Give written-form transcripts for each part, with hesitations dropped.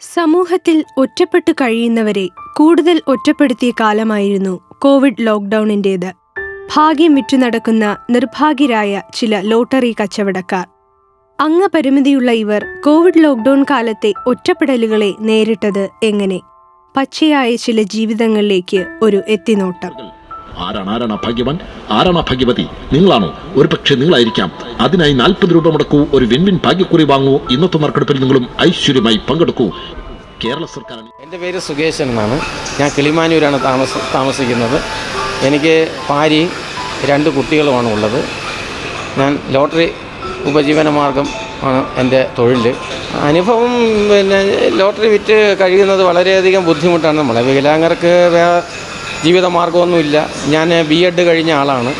സമൂഹത്തിൽ ഒറ്റപ്പെട്ടു കഴിയുന്നവരെ കൂടുതൽ ഒറ്റപ്പെടുത്തിയ കാലമായിരുന്നു കോവിഡ് ലോക്ക്ഡൌണിൻ്റേത്. ഭാഗ്യം വിറ്റു നടക്കുന്ന നിർഭാഗ്യരായ ചില ലോട്ടറി കച്ചവടക്കാർ. അംഗപരിമിതിയുള്ള ഇവർ കോവിഡ് ലോക്ക്ഡൌൺ കാലത്തെ ഒറ്റപ്പെടലുകളെ നേരിട്ടത് എങ്ങനെ? പച്ചയായ ചില ജീവിതങ്ങളിലേക്ക് ഒരു എത്തിനോട്ടം. ആരാണ് ഭാഗ്യവാൻ, ആരാണ് ഭാഗ്യവതി? നിങ്ങളാണോ? ഒരു പക്ഷേ നിങ്ങളായിരിക്കാം. അതിനായി 40 രൂപ മുടക്കൂ, ഒരു വിൻവിൻ ഭാഗ്യക്കുറി വാങ്ങൂ. ഇന്നത്തെ നറുക്കെടുപ്പിൽ നിങ്ങളും ഐശ്വര്യമായി പങ്കെടുക്കൂ. കേരള സർക്കാർ. എൻ്റെ പേര് സുകേശൻ എന്നാണ്. ഞാൻ കിളിമാനൂരാണ് താമസിക്കുന്നത്. എനിക്ക് ഭാര്യയും 2 കുട്ടികളുമാണ് ഉള്ളത്. ഞാൻ ലോട്ടറി ഉപജീവനമാർഗം ആണ് എൻ്റെ തൊഴിൽ. അനുഭവം ലോട്ടറി വിറ്റ് കഴിയുന്നത് വളരെയധികം ബുദ്ധിമുട്ടാണ്. നമ്മളെ വികലാംഗർക്ക് ജീവിതമാർഗമൊന്നുമില്ല. ഞാൻ BEd കഴിഞ്ഞ ആളാണ്.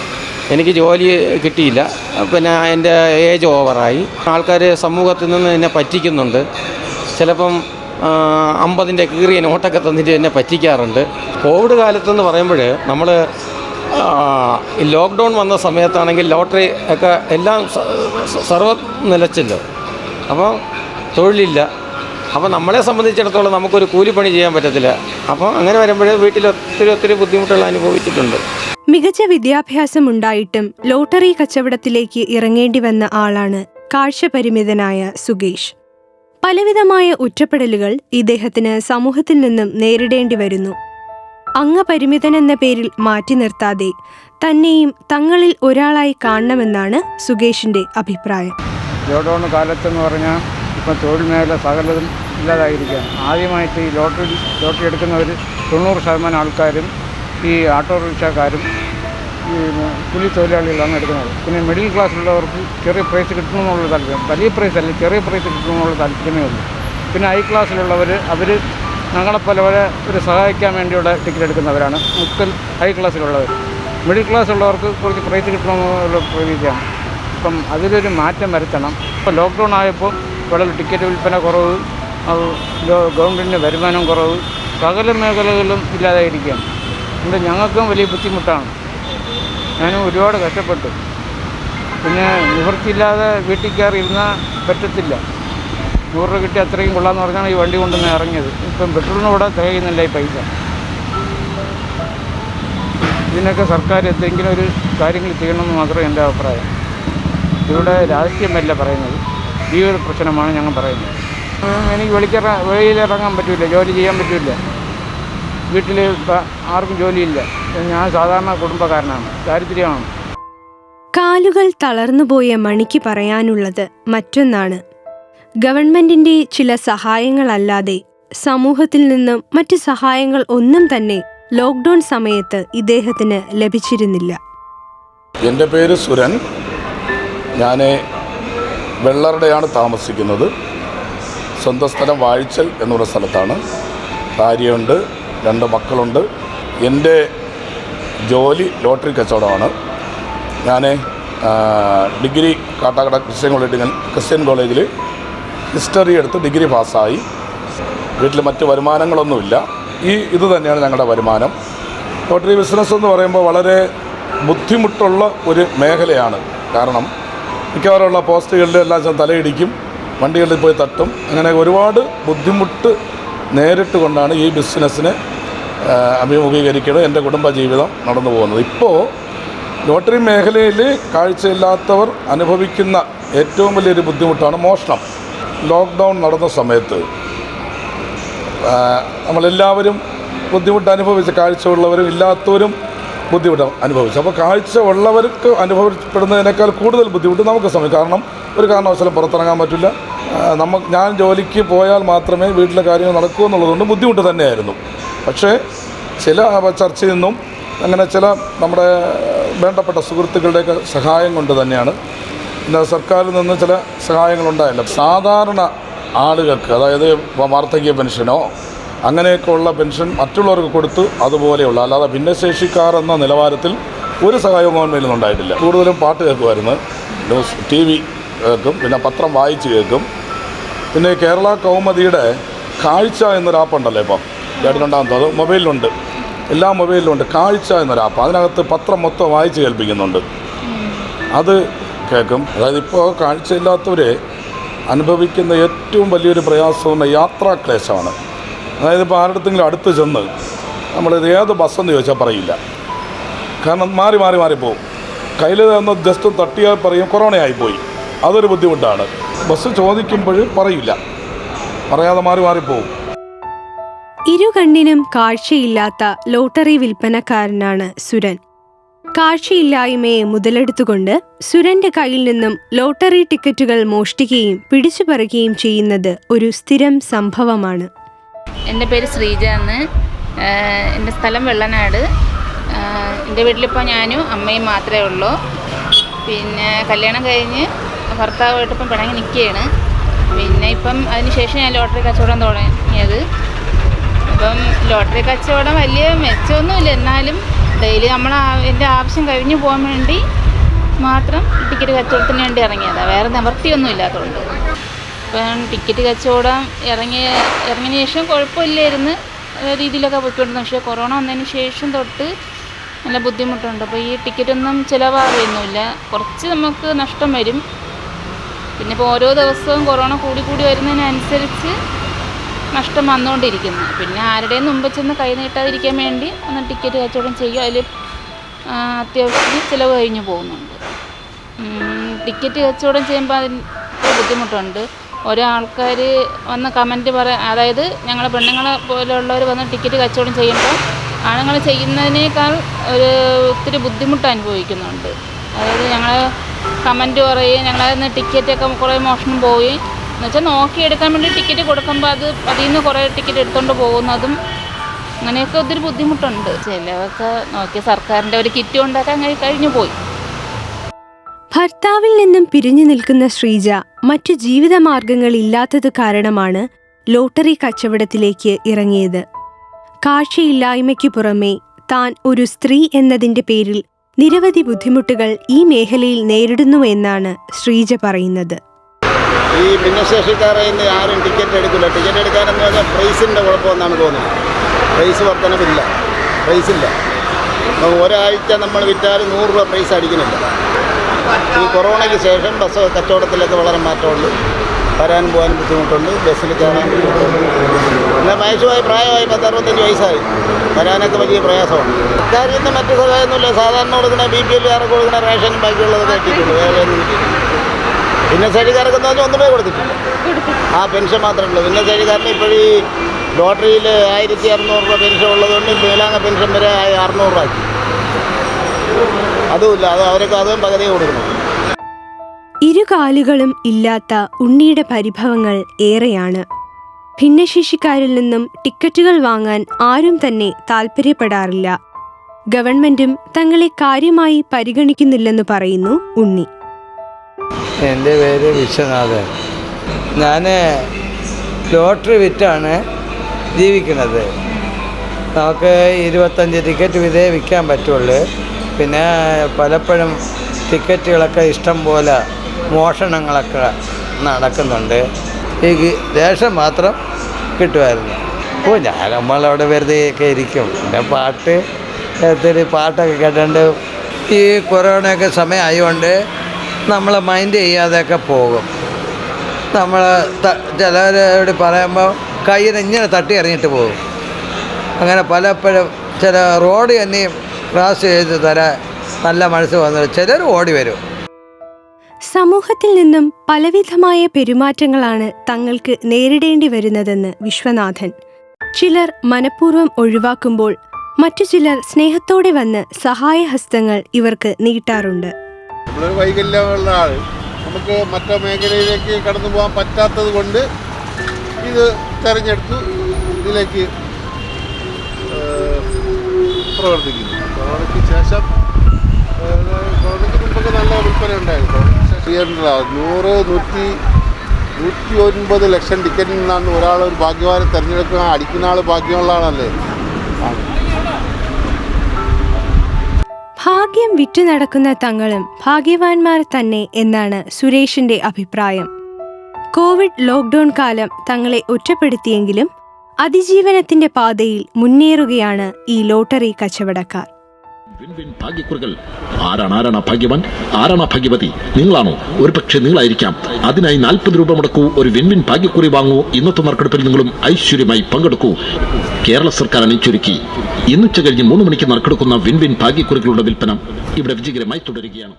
എനിക്ക് ജോലി കിട്ടിയില്ല. എൻ്റെ ഏജ് ഓവറായി. ആൾക്കാർ സമൂഹത്തിൽ നിന്ന് എന്നെ പറ്റിക്കുന്നുണ്ട്. ചിലപ്പം 50ൻ്റെ കീറിയ നോട്ടൊക്കെ തന്നിട്ട് എന്നെ പറ്റിക്കാറുണ്ട്. കോവിഡ് കാലത്തെന്ന് പറയുമ്പോൾ നമ്മൾ ലോക്ക്ഡൗൺ വന്ന സമയത്താണെങ്കിൽ ലോട്ടറി ഒക്കെ എല്ലാം സർവ്വ നിലച്ചല്ലോ. അപ്പോൾ തൊഴിലില്ല. അപ്പോൾ നമ്മളെ സംബന്ധിച്ചിടത്തോളം നമുക്കൊരു കൂലിപ്പണി ചെയ്യാൻ പറ്റത്തില്ല. അപ്പോൾ അങ്ങനെ വരുമ്പോൾ വീട്ടിൽ ഒത്തിരി ബുദ്ധിമുട്ടുകൾ അനുഭവിച്ചിട്ടുണ്ട്. മികച്ച വിദ്യാഭ്യാസം ഉണ്ടായിട്ടും ലോട്ടറി കച്ചവടത്തിലേക്ക് ഇറങ്ങേണ്ടി വന്ന ആളാണ് കാഴ്ചപരിമിതനായ സുകേഷ്. പലവിധമായ ഒറ്റപ്പെടലുകൾ ഇദ്ദേഹത്തിന് സമൂഹത്തിൽ നിന്നും നേരിടേണ്ടി വരുന്നു. അംഗപരിമിതനെന്ന പേരിൽ മാറ്റി നിർത്താതെ തന്നെയും തങ്ങളിൽ ഒരാളായി കാണണമെന്നാണ് സുകേഷിന്റെ അഭിപ്രായം. ലോക്ക്ഡൗൺ കാലത്തെന്ന് പറഞ്ഞാൽ ഇപ്പം തൊഴിൽ മേഖല സകലതും ഇല്ലാതായിരിക്കുകയാണ്. ആദ്യമായിട്ട് ഈ ലോട്ടറി എടുക്കുന്നവർ 90% ആൾക്കാരും ഈ ഓട്ടോറിക്ഷക്കാരും ഈ കൂലി തൊഴിലാളികളാണ് എടുക്കുന്നത്. പിന്നെ മിഡിൽ ക്ലാസ്സിലുള്ളവർക്ക് ചെറിയ പ്രൈസ് കിട്ടണമെന്നുള്ള താല്പര്യം, വലിയ പ്രൈസ് അല്ല, ചെറിയ പ്രൈസ് കിട്ടണമെന്നുള്ള താല്പര്യമേ ഉള്ളൂ. പിന്നെ ഹൈ ക്ലാസ്സിലുള്ളവർ അവർ ഞങ്ങളെപ്പോലെ ഒരു സഹായിക്കാൻ വേണ്ടിയുള്ള ടിക്കറ്റ് എടുക്കുന്നവരാണ് ഹൈ ക്ലാസ്സിലുള്ളവർ. മിഡിൽ ക്ലാസ്സുള്ളവർക്ക് കുറച്ച് പ്രൈസ് കിട്ടണമെന്നുള്ള പ്രതീക്ഷയാണ്. അപ്പം അതിലൊരു മാറ്റം വരുത്തണം. ഇപ്പോൾ ലോക്ക്ഡൗൺ ആയപ്പോൾ വളരെ ടിക്കറ്റ് വിൽപ്പന കുറവ്, ഗവൺമെൻറ്റിന് വരുമാനം കുറവ്, സകല മേഖലകളിലും ഇല്ലാതായിരിക്കുകയാണ്. അതുകൊണ്ട് ഞങ്ങൾക്കും വലിയ ബുദ്ധിമുട്ടാണ്. ഞാനും ഒരുപാട് കഷ്ടപ്പെട്ടു. പിന്നെ നിവൃത്തിയില്ലാതെ വീട്ടിൽ കയറി ഇരുന്നാൽ പറ്റത്തില്ല. 100 രൂപ കിട്ടി അത്രയും കൊള്ളാമെന്ന് പറഞ്ഞാണ് ഈ വണ്ടി കൊണ്ടുവന്ന് ഇറങ്ങിയത്. ഇപ്പം പെട്രോളിന് കൂടെ തികയുന്നില്ല ഈ പൈസ. ഇതിനൊക്കെ സർക്കാർ എന്തെങ്കിലും ഒരു കാര്യങ്ങൾ ചെയ്യണമെന്ന് മാത്രമേ എൻ്റെ അഭിപ്രായം. ഇവിടെ രാഷ്ട്രീയമല്ല പറയുന്നത്, ജീവിത പ്രശ്നമാണ് ഞങ്ങൾ പറയുന്നത്. എനിക്ക് വെളിയിലിറങ്ങാൻ പറ്റില്ല, ജോലി ചെയ്യാൻ പറ്റില്ല. വീട്ടിൽ ആർക്കും ജോലിയില്ല. ഞാൻ സാധാരണ കുടുംബക്കാരനാണ്, ദാരിദ്ര്യമാണ്. കാലുകൾ തളർന്നുപോയ മണിക്ക് പറയാനുള്ളത് മറ്റൊന്നാണ്. ഗവൺമെന്റിന്റെ ചില സഹായങ്ങളല്ലാതെ സമൂഹത്തിൽ നിന്നും മറ്റ് സഹായങ്ങൾ ഒന്നും തന്നെ ലോക്ക്ഡൗൺ സമയത്ത് ഇദ്ദേഹത്തിന് ലഭിച്ചിരുന്നില്ല. എൻ്റെ പേര് സുരൻ. ഞാൻ വെള്ളറുടെയാണ് താമസിക്കുന്നത്. സ്വന്തം സ്ഥലം വാഴിച്ചൽ എന്നുള്ള സ്ഥലത്താണ്. ഭാര്യയുണ്ട്, 2 മക്കളുണ്ട്. എൻ്റെ ജോലി ലോട്ടറി കച്ചവടമാണ്. ഞാൻ ഡിഗ്രി കാട്ടാക്കട ക്രിസ്ത്യൻ കോളേജിൽ ഹിസ്റ്ററി എടുത്ത് ഡിഗ്രി പാസ്സായി. വീട്ടിൽ മറ്റ് വരുമാനങ്ങളൊന്നുമില്ല. ഇത് തന്നെയാണ് ഞങ്ങളുടെ വരുമാനം. ലോട്ടറി ബിസിനസ് എന്ന് പറയുമ്പോൾ വളരെ ബുദ്ധിമുട്ടുള്ള ഒരു മേഖലയാണ്. കാരണം മിക്കവാറുള്ള പോസ്റ്റുകളിൽ എല്ലാം തലയിടിക്കും, വണ്ടികളിൽ പോയി തട്ടും. അങ്ങനെ ഒരുപാട് ബുദ്ധിമുട്ട് നേരിട്ട് കൊണ്ടാണ് ഈ ബിസിനസ്സിനെ അഭിമുഖീകരിക്കുന്നത് എൻ്റെ കുടുംബജീവിതം നടന്നു പോകുന്നത്. ഇപ്പോൾ ലോട്ടറി മേഖലയിൽ കാഴ്ചയില്ലാത്തവർ അനുഭവിക്കുന്ന ഏറ്റവും വലിയൊരു ബുദ്ധിമുട്ടാണ് മോഷണം. ലോക്ക്ഡൗൺ നടന്ന സമയത്ത് നമ്മളെല്ലാവരും ബുദ്ധിമുട്ട് അനുഭവിച്ച്, കാഴ്ചയുള്ളവരും ഇല്ലാത്തവരും ബുദ്ധിമുട്ട് അനുഭവിച്ചു. അപ്പോൾ കാഴ്ച ഉള്ളവർക്ക് അനുഭവപ്പെടുന്നതിനേക്കാൾ കൂടുതൽ ബുദ്ധിമുട്ട് നമുക്ക് സമയം. കാരണം ഒരു കാരണവശാലും പുറത്തിറങ്ങാൻ പറ്റില്ല. ഞാൻ ജോലിക്ക് പോയാൽ മാത്രമേ വീട്ടിലെ കാര്യങ്ങൾ നടക്കൂ എന്നുള്ളതുകൊണ്ട് ബുദ്ധിമുട്ട് തന്നെയായിരുന്നു. പക്ഷേ ചില ചർച്ചയിൽ നിന്നും അങ്ങനെ ചില നമ്മുടെ വേണ്ടപ്പെട്ട സുഹൃത്തുക്കളുടെയൊക്കെ സഹായം കൊണ്ട് തന്നെയാണ് ഇന്ന് സർക്കാരിൽ നിന്ന് ചില സഹായങ്ങളുണ്ടായില്ല. സാധാരണ ആളുകൾക്ക്, അതായത് വാർദ്ധക്യ പെൻഷനോ അങ്ങനെയൊക്കെ ഉള്ള പെൻഷൻ മറ്റുള്ളവർക്ക് കൊടുത്ത് അതുപോലെയുള്ള, അല്ലാതെ ഭിന്നശേഷിക്കാർ എന്ന നിലവാരത്തിൽ ഒരു സഹായവും ഗവൺമെൻറ്റിൽ നിന്നുണ്ടായിട്ടില്ല. കൂടുതലും പാട്ട് കേൾക്കുമായിരുന്നു, ന്യൂസ് TV കേൾക്കും, പിന്നെ പത്രം വായിച്ച് കേൾക്കും. പിന്നെ കേരള കൗമുദിയുടെ കാഴ്ച എന്നൊരു ആപ്പുണ്ടല്ലോ, ഇപ്പം കേട്ടിട്ടുണ്ടാകുന്നത്, അത് മൊബൈലിലുണ്ട്, എല്ലാ മൊബൈലിലുണ്ട്. കാഴ്ച എന്നൊരു ആപ്പ്, അതിനകത്ത് പത്രം മൊത്തം വായിച്ച് കേൾപ്പിക്കുന്നുണ്ട്. അത് കേൾക്കും. അതായത് ഇപ്പോൾ കാഴ്ചയില്ലാത്തവരെ അനുഭവിക്കുന്ന ഏറ്റവും വലിയൊരു പ്രയാസവും യാത്രാക്ലേശമാണ്. അതായത് ഇപ്പോൾ ആരുടെങ്കിലും അടുത്ത് ചെന്ന് നമ്മളിത് ഏത് ബസ്സെന്ന് ചോദിച്ചാൽ പറയില്ല. കാരണം മാറി മാറി മാറിപ്പോവും. കയ്യിൽ നിന്ന് ജസ്റ്റ് തട്ടിയാൽ പറയും കൊറോണയായിപ്പോയി. അതൊരു ബുദ്ധിമുട്ടാണ്. ബസ് ചോദിക്കുമ്പോൾ പറയില്ല, പറയാതെ മാറി മാറിപ്പോവും. ഇരുകണ്ണിനും കാഴ്ചയില്ലാത്ത ലോട്ടറി വിൽപ്പനക്കാരനാണ് സുരൻ. കാഴ്ചയില്ലായ്മയെ മുതലെടുത്തുകൊണ്ട് സുരന്റെ കയ്യിൽ നിന്നും ലോട്ടറി ടിക്കറ്റുകൾ മോഷ്ടിക്കുകയും പിടിച്ചുപറിക്കുകയും ചെയ്യുന്നത് ഒരു സ്ഥിരം സംഭവമാണ്. എൻ്റെ പേര് ശ്രീജ എന്ന്. എൻ്റെ സ്ഥലം വെള്ളനാട്. എൻ്റെ വീട്ടിലിപ്പോൾ ഞാനും അമ്മയും മാത്രമേ ഉള്ളൂ. പിന്നെ കല്യാണം കഴിഞ്ഞ് ഭർത്താവായിട്ട് ഇപ്പം പിണങ്ങി നിൽക്കുകയാണ്. പിന്നെ ഇപ്പം അതിന് ശേഷം ഞാൻ ലോട്ടറി കച്ചവടം തുടങ്ങിയത്. ഇപ്പം ലോട്ടറി കച്ചവടം വലിയ മെച്ചമൊന്നുമില്ല, എന്നാലും ഡെയിലി എൻ്റെ ആവശ്യം കഴിഞ്ഞു പോകാൻ വേണ്ടി മാത്രം ടിക്കറ്റ് കച്ചവടത്തിന് വേണ്ടി ഇറങ്ങിയതാണ്. വേറെ നിവൃത്തിയൊന്നും ഇല്ലാത്തതുകൊണ്ട് ഇപ്പം ടിക്കറ്റ് കച്ചവടം ഇറങ്ങിയ ശേഷം കുഴപ്പമില്ലായിരുന്നു രീതിയിലൊക്കെ പോയിക്കൊണ്ടിരുന്നു. പക്ഷേ കൊറോണ വന്നതിന് ശേഷം തൊട്ട് നല്ല ബുദ്ധിമുട്ടുണ്ട്. അപ്പോൾ ഈ ടിക്കറ്റൊന്നും ചിലവാകുന്നില്ല, കുറച്ച് നമുക്ക് നഷ്ടം വരും. പിന്നെ ഇപ്പോൾ ഓരോ ദിവസവും കൊറോണ കൂടി വരുന്നതിനനുസരിച്ച് നഷ്ടം വന്നുകൊണ്ടിരിക്കുന്നു. പിന്നെ ആരുടെയും മുമ്പ് ചെന്ന് കൈ നീട്ടാതിരിക്കാൻ വേണ്ടി ഒന്ന് ടിക്കറ്റ് കച്ചവടം ചെയ്യുക. അതിൽ അത്യാവശ്യം ചിലവ് കഴിഞ്ഞു പോകുന്നുണ്ട്. ടിക്കറ്റ് കച്ചവടം ചെയ്യുമ്പോൾ അതിന് ബുദ്ധിമുട്ടുണ്ട്. ഓരോ ആൾക്കാർ വന്ന് കമൻറ്റ് അതായത് ഞങ്ങളെ പെണ്ണുങ്ങളെ പോലെയുള്ളവർ വന്ന് ടിക്കറ്റ് കച്ചവടം ചെയ്യുമ്പോൾ ആണുങ്ങൾ ചെയ്യുന്നതിനേക്കാൾ ഒത്തിരി ബുദ്ധിമുട്ട് അനുഭവിക്കുന്നുണ്ട്. അതായത് ഞങ്ങൾ കമൻറ്റ് പറയും, ഞങ്ങളതിൽ ടിക്കറ്റൊക്കെ കുറേ മോഷണം പോയി എന്നുവെച്ചാൽ നോക്കിയെടുക്കാൻ വേണ്ടി ടിക്കറ്റ് കൊടുക്കുമ്പോൾ അതിൽ നിന്ന് കുറേ ടിക്കറ്റ് എടുത്തുകൊണ്ട് പോകുന്നതും അങ്ങനെയൊക്കെ ഒത്തിരി ബുദ്ധിമുട്ടുണ്ട്. ചിലവൊക്കെ നോക്കി സർക്കാരിൻ്റെ ഒരു കിറ്റ് ഉണ്ടാക്കാൻ കഴിഞ്ഞു പോയി. ഭർത്താവിൽ നിന്നും പിരിഞ്ഞു നിൽക്കുന്ന ശ്രീജ മറ്റു ജീവിതമാർഗങ്ങളില്ലാത്തത് കാരണമാണ് ലോട്ടറി കച്ചവടത്തിലേക്ക് ഇറങ്ങിയത്. കാഴ്ചയില്ലായ്മയ്ക്കു പുറമെ താൻ ഒരു സ്ത്രീ എന്നതിന്റെ പേരിൽ നിരവധി ബുദ്ധിമുട്ടുകൾ ഈ മേഖലയിൽ നേരിടുന്നുവെന്നാണ് ശ്രീജ പറയുന്നത്. ഈ ഭിന്നശേഷിക്കാരെ ഇന്ന് ആരും ടിക്കറ്റ് എടുക്കില്ല. ടിക്കറ്റ് എടുക്കാനെന്ന് പറഞ്ഞാൽ പ്രൈസിൻ്റെ കുഴപ്പമെന്നാണ് തോന്നുന്നത്. Price വർധനവില്ല, Priscilla. ഒരാഴ്ച നമ്മൾ വിറ്റാൽ 100 രൂപ പ്രൈസ് അടിക്കുന്നില്ല. ഈ കൊറോണയ്ക്ക് ശേഷം ബസ് കച്ചവടത്തിലൊക്കെ വളരെ മാറ്റമുണ്ട്. വരാനും പോകാനും ബുദ്ധിമുട്ടുണ്ട്, ബസ്സിൽ കയറാൻ ബുദ്ധിമുട്ടുണ്ട്. പിന്നെ വയസ്സുമായി പ്രായമായി 65 വയസ്സായി, വരാനൊക്കെ വലിയ പ്രയാസമാണ്. കാര്യത്തിൽ മറ്റു സഹായമൊന്നുമില്ല. സാധാരണ കൊടുക്കുന്ന BPL കാർക്ക് കൊടുക്കുന്ന റേഷനും ബാക്കിയുള്ളതൊക്കെ എത്തിയിട്ടുണ്ട്, വേറെ ഒന്നും കിട്ടിയില്ല. ഭിന്നശേഷിക്കാർക്ക് എന്ന് പറഞ്ഞാൽ ഒന്നുമേ കൊടുത്തിട്ടില്ല, ആ പെൻഷൻ മാത്രമേ ഉള്ളൂ. ഭിന്നശേഷിക്കാരന് ഇപ്പോഴീ ലോട്ടറിയിൽ 1600 രൂപ പെൻഷൻ ഉള്ളതുകൊണ്ട് മേലാങ്ങ പെൻഷൻ വരെ 600 രൂപ ആക്കി. അതുമില്ല, അവർക്ക് അതും പകുതി കൊടുക്കണം. ഇരുകാലുകളും ഇല്ലാത്ത ഉണ്ണിയുടെ പരിഭവങ്ങൾ ഏറെയാണ്. ഭിന്നശേഷിക്കാരിൽ നിന്നും ടിക്കറ്റുകൾ വാങ്ങാൻ ആരും തന്നെ താൽപ്പര്യപ്പെടാറില്ല. ഗവൺമെന്റും തങ്ങളെ കാര്യമായി പരിഗണിക്കുന്നില്ലെന്ന് പറയുന്നു ഉണ്ണി. എൻ്റെ പേര് വിശ്വനാഥൻ. ഞാൻ ലോട്ടറി വിറ്റാണ് ജീവിക്കുന്നത്. നമുക്ക് 25 ടിക്കറ്റ് വിധേ വിൽക്കാൻ പറ്റുള്ളൂ. പിന്നെ പലപ്പോഴും ടിക്കറ്റുകളൊക്കെ ഇഷ്ടം പോലെ മോഷണങ്ങളൊക്കെ നടക്കുന്നുണ്ട്. ഈ റേഷൻ മാത്രം കിട്ടുമായിരുന്നു. നമ്മളവിടെ വെറുതെ ഒക്കെ ഇരിക്കും. പിന്നെ പാട്ടൊക്കെ കേട്ടുകൊണ്ട് ഈ കൊറോണയൊക്കെ സമയമായതുകൊണ്ട് നമ്മൾ മൈൻഡ് ചെയ്യാതെയൊക്കെ പോകും. നമ്മൾ ചിലവരോട് പറയുമ്പോൾ കയ്യിൽ ഇങ്ങനെ തട്ടി ഇറങ്ങിയിട്ട് പോകും. അങ്ങനെ പലപ്പോഴും ചില റോഡ് തന്നെയും ക്രോസ് ചെയ്ത് തരാൻ നല്ല മനസ്സ് വന്നത് ചിലർ ഓടി വരും. സമൂഹത്തിൽ നിന്നും പലവിധമായ പെരുമാറ്റങ്ങളാണ് തങ്ങൾക്ക് നേരിടേണ്ടി വരുന്നതെന്ന് വിശ്വനാഥൻ. ചിലർ മനഃപൂർവ്വം ഒഴിവാക്കുമ്പോൾ മറ്റു ചിലർ സ്നേഹത്തോടെ വന്ന് സഹായഹസ്തങ്ങൾ ഇവർക്ക് നീട്ടാറുണ്ട്. നമ്മളൊരു വൈകല്യമുള്ള ആൾ, നമുക്ക് മറ്റു മേഖലയിലേക്ക് കടന്നു പോകാൻ പറ്റാത്തത് കൊണ്ട് ഇത് തിരഞ്ഞെടുത്തു ഇതിലേക്ക് പ്രവർത്തിക്കുന്നു. കൊറോണയ്ക്ക് ശേഷം കൊറോണയ്ക്ക് മുമ്പൊക്കെ നല്ല വിൽപ്പന ഉണ്ടായിരുന്നു. 100-109 ലക്ഷം ടിക്കറ്റിൽ നിന്നാണ് ഒരു ഭാഗ്യവാനെ തിരഞ്ഞെടുക്കുക. അടിക്കുന്ന ആൾ ഭാഗ്യമുള്ള ആളല്ലേ. ഭാഗ്യം വിറ്റു നടക്കുന്ന തങ്ങളും ഭാഗ്യവാന്മാർ തന്നെ എന്നാണ് സുരേഷിന്റെ അഭിപ്രായം. കോവിഡ് ലോക്ക്ഡൌൺ കാലം തങ്ങളെ ഒറ്റപ്പെടുത്തിയെങ്കിലും അതിജീവനത്തിന്റെ പാതയിൽ മുന്നേറുകയാണ് ഈ ലോട്ടറി കച്ചവടക്കാർ. വിൻ ഭാഗ്യക്കുറികൾ. ആരാണ് ഭാഗ്യവാൻ, ആരാണ് ഭാഗ്യവതി? നിങ്ങളാണോ? ഒരു പക്ഷേ നിങ്ങളായിരിക്കാം. അതിനായി 40 രൂപ മുടക്കൂ, ഒരു വിൻ ഭാഗ്യക്കുറി വാങ്ങൂ. ഇന്നത്തെ നറുക്കെടുപ്പിൽ നിങ്ങളും ഐശ്വര്യമായി പങ്കെടുക്കൂ. കേരള സർക്കാർ അണിയിച്ചൊരുക്കി ഇന്നുച്ച കഴിഞ്ഞ് 3 മണിക്ക് നറുക്കെടുക്കുന്ന വിൻ ഭാഗ്യക്കുറികളുടെ വിൽപ്പന ഇവിടെ വിജയകരമായി തുടരുകയാണ്.